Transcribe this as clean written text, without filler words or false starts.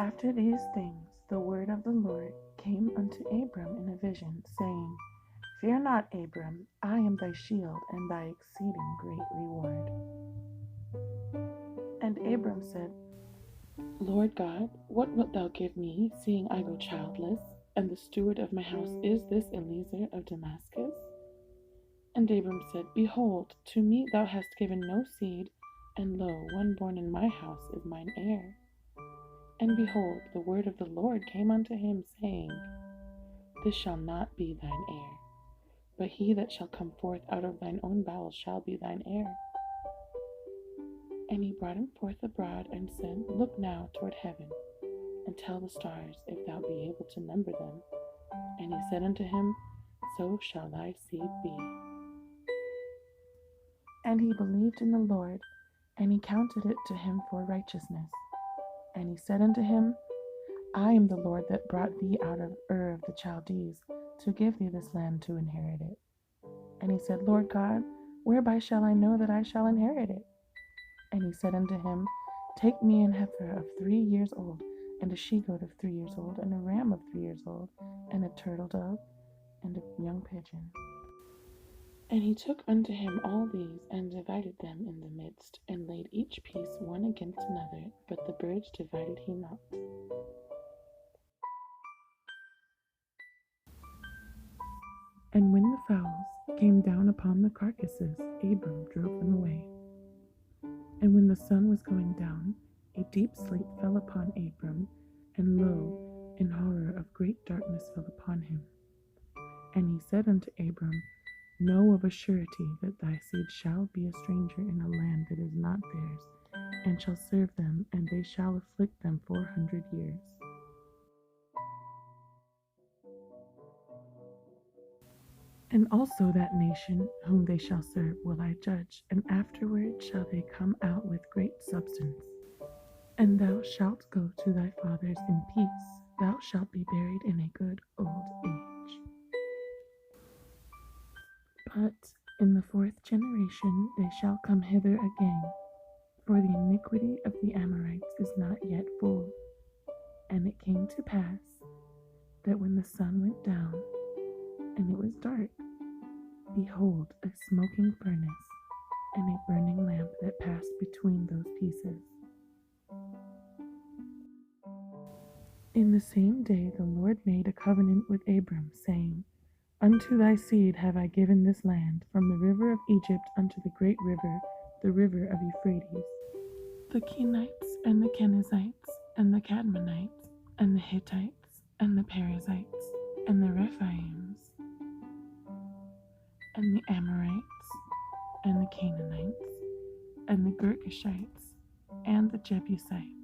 After these things, the word of the Lord came unto Abram in a vision, saying, Fear not, Abram, I am thy shield and thy exceeding great reward. And Abram said, Lord God, what wilt thou give me, seeing I go childless, and the steward of my house is this Eliezer of Damascus? And Abram said, Behold, to me thou hast given no seed, and lo, one born in my house is mine heir. And behold, the word of the Lord came unto him, saying, This shall not be thine heir, but he that shall come forth out of thine own bowels shall be thine heir. And he brought him forth abroad, and said, Look now toward heaven, and tell the stars, if thou be able to number them. And he said unto him, So shall thy seed be. And he believed in the Lord, and he counted it to him for righteousness. And he said unto him, I am the Lord that brought thee out of Ur of the Chaldees, to give thee this land to inherit it. And he said, Lord God, whereby shall I know that I shall inherit it? And he said unto him, Take me an heifer of 3 years old, and a she-goat of 3 years old, and a ram of 3 years old, and a turtle dove, and a young pigeon. And he took unto him all these, and divided them in the midst, and laid each piece one against another, but the birds divided he not. And when the fowls came down upon the carcasses, Abram drove them away. And when the sun was going down, a deep sleep fell upon Abram, and lo, an horror of great darkness fell upon him. And he said unto Abram, Know of a surety that thy seed shall be a stranger in a land that is not theirs, and shall serve them, and they shall afflict them 400 years. And also that nation whom they shall serve will I judge, and afterward shall they come out with great substance. And thou shalt go to thy fathers in peace, thou shalt be buried in a good old age. But in the 4th generation they shall come hither again, for the iniquity of the Amorites is not yet full. And it came to pass that when the sun went down, and it was dark, behold, a smoking furnace, and a burning lamp that passed between those pieces. In the same day the Lord made a covenant with Abram, saying, Unto thy seed have I given this land, from the river of Egypt unto the great river, the river of Euphrates. The Kenites, and the Kenizzites, and the Cadmonites, and the Hittites, and the Perizzites, and the Rephaims, and the Amorites, and the Canaanites, and the Girgashites, and the Jebusites,